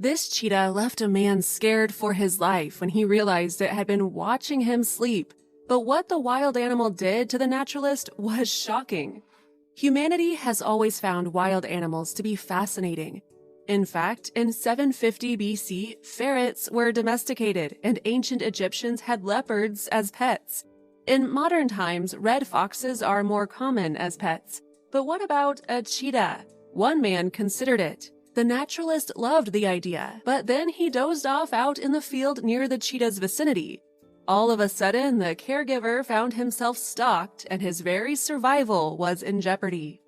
This cheetah left a man scared for his life when he realized it had been watching him sleep. But what the wild animal did to the naturalist was shocking. Humanity has always found wild animals to be fascinating. In fact, in 750 BC, ferrets were domesticated, and ancient Egyptians had leopards as pets. In modern times, red foxes are more common as pets. But what about a cheetah? One man considered it. The naturalist loved the idea, but then he dozed off out in the field near the cheetah's vicinity. All of a sudden, the caregiver found himself stalked, and his very survival was in jeopardy.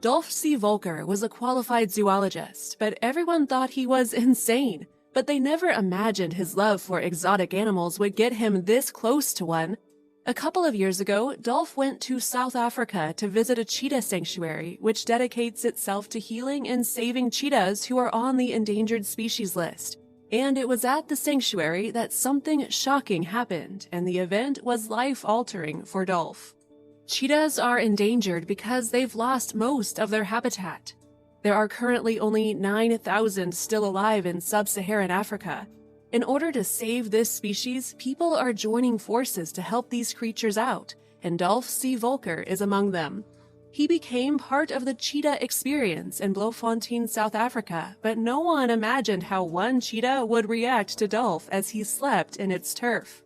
Dolf C. Volker was a qualified zoologist, but everyone thought he was insane. But they never imagined his love for exotic animals would get him this close to one. A couple of years ago, Dolf went to South Africa to visit a cheetah sanctuary, which dedicates itself to healing and saving cheetahs who are on the endangered species list. And it was at the sanctuary that something shocking happened, and the event was life-altering for Dolf. Cheetahs are endangered because they've lost most of their habitat. There are currently only 9,000 still alive in sub-Saharan Africa. In order to save this species, people are joining forces to help these creatures out, and Dolf C. Volker is among them. He became part of the cheetah experience in Bloemfontein, South Africa, but no one imagined how one cheetah would react to Dolf as he slept in its turf.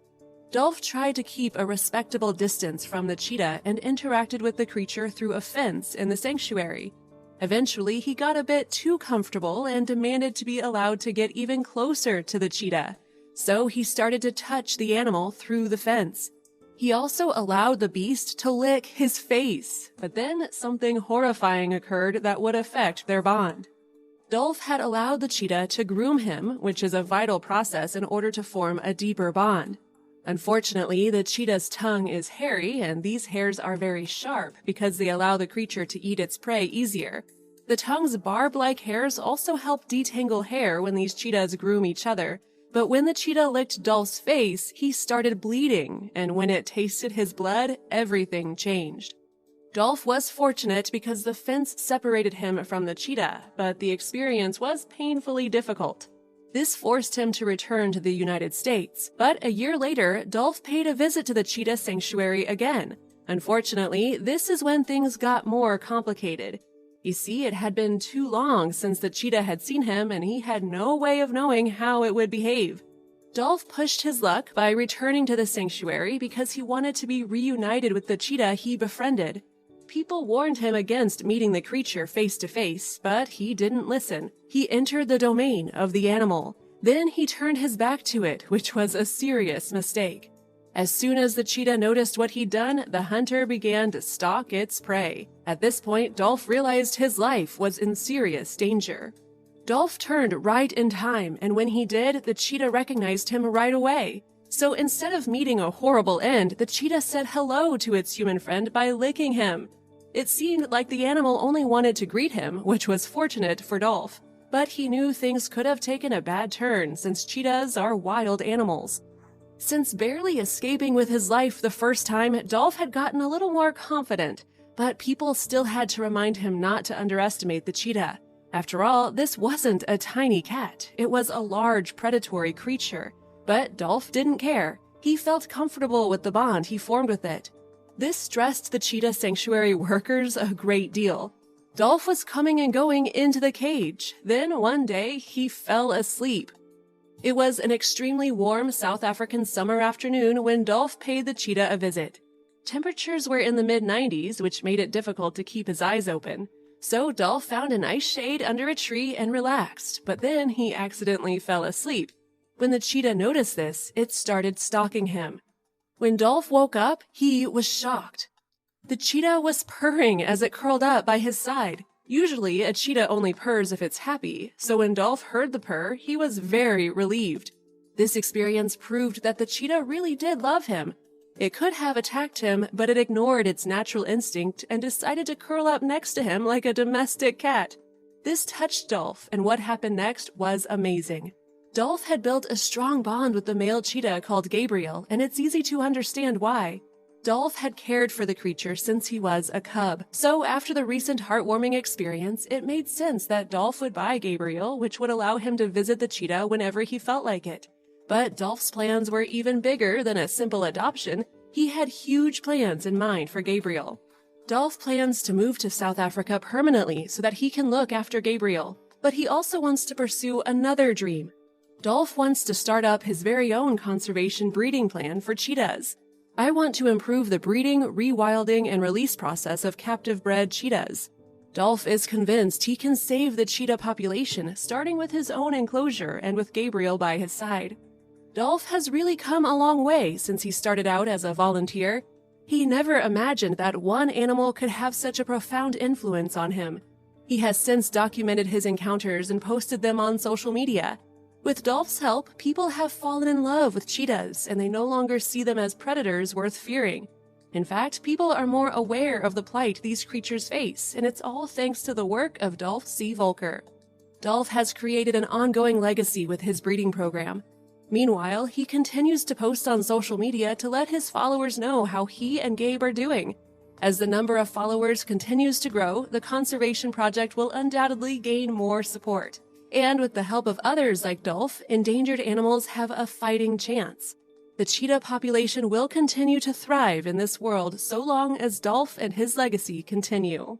Dolf tried to keep a respectable distance from the cheetah and interacted with the creature through a fence in the sanctuary. Eventually, he got a bit too comfortable and demanded to be allowed to get even closer to the cheetah. So he started to touch the animal through the fence. He also allowed the beast to lick his face, but then something horrifying occurred that would affect their bond. Dolf had allowed the cheetah to groom him, which is a vital process in order to form a deeper bond. Unfortunately, the cheetah's tongue is hairy, and these hairs are very sharp because they allow the creature to eat its prey easier. The tongue's barb-like hairs also help detangle hair when these cheetahs groom each other. But when the cheetah licked Dolf's face, he started bleeding, and when it tasted his blood, everything changed. Dolf was fortunate because the fence separated him from the cheetah, but the experience was painfully difficult. This forced him to return to the United States, but a year later, Dolf paid a visit to the cheetah sanctuary again. Unfortunately, this is when things got more complicated. You see, it had been too long since the cheetah had seen him, and he had no way of knowing how it would behave. Dolf pushed his luck by returning to the sanctuary because he wanted to be reunited with the cheetah he befriended. People warned him against meeting the creature face to face, but he didn't listen. He entered the domain of the animal. Then he turned his back to it, which was a serious mistake. As soon as the cheetah noticed what he'd done, the hunter began to stalk its prey. At this point, Dolf realized his life was in serious danger. Dolf turned right in time, and when he did, the cheetah recognized him right away. So instead of meeting a horrible end, the cheetah said hello to its human friend by licking him. It seemed like the animal only wanted to greet him, which was fortunate for Dolf. But he knew things could have taken a bad turn since cheetahs are wild animals. Since barely escaping with his life the first time, Dolf had gotten a little more confident, but people still had to remind him not to underestimate the cheetah. After all, this wasn't a tiny cat. It was a large predatory creature. But Dolf didn't care. He felt comfortable with the bond he formed with it. This stressed the cheetah sanctuary workers a great deal. Dolf was coming and going into the cage. Then one day, he fell asleep. It was an extremely warm South African summer afternoon when Dolf paid the cheetah a visit. Temperatures were in the mid-90s, which made it difficult to keep his eyes open. So Dolf found a nice shade under a tree and relaxed, but then he accidentally fell asleep. When the cheetah noticed this, it started stalking him. When Dolf woke up, he was shocked. The cheetah was purring as it curled up by his side. Usually, a cheetah only purrs if it's happy, so when Dolf heard the purr, he was very relieved. This experience proved that the cheetah really did love him. It could have attacked him, but it ignored its natural instinct and decided to curl up next to him like a domestic cat. This touched Dolf, and what happened next was amazing. Dolf had built a strong bond with the male cheetah called Gabriel, and it's easy to understand why. Dolph had cared for the creature since he was a cub, so after the recent heartwarming experience, it made sense that Dolph would buy Gabriel, which would allow him to visit the cheetah whenever he felt like it. But Dolph's plans were even bigger than a simple adoption. He had huge plans in mind for Gabriel. Dolph plans to move to South Africa permanently so that he can look after Gabriel, but he also wants to pursue another dream. Dolph wants to start up his very own conservation breeding plan for cheetahs. I want to improve the breeding, rewilding, and release process of captive-bred cheetahs. Dolph is convinced he can save the cheetah population, starting with his own enclosure and with Gabriel by his side. Dolph has really come a long way since he started out as a volunteer. He never imagined that one animal could have such a profound influence on him. He has since documented his encounters and posted them on social media. With Dolph's help, people have fallen in love with cheetahs, and they no longer see them as predators worth fearing. In fact, people are more aware of the plight these creatures face, and it's all thanks to the work of Dolph C. Volker. Dolph has created an ongoing legacy with his breeding program. Meanwhile, he continues to post on social media to let his followers know how he and Gabe are doing. As the number of followers continues to grow, the conservation project will undoubtedly gain more support. And with the help of others like Dolph, endangered animals have a fighting chance. The cheetah population will continue to thrive in this world so long as Dolph and his legacy continue.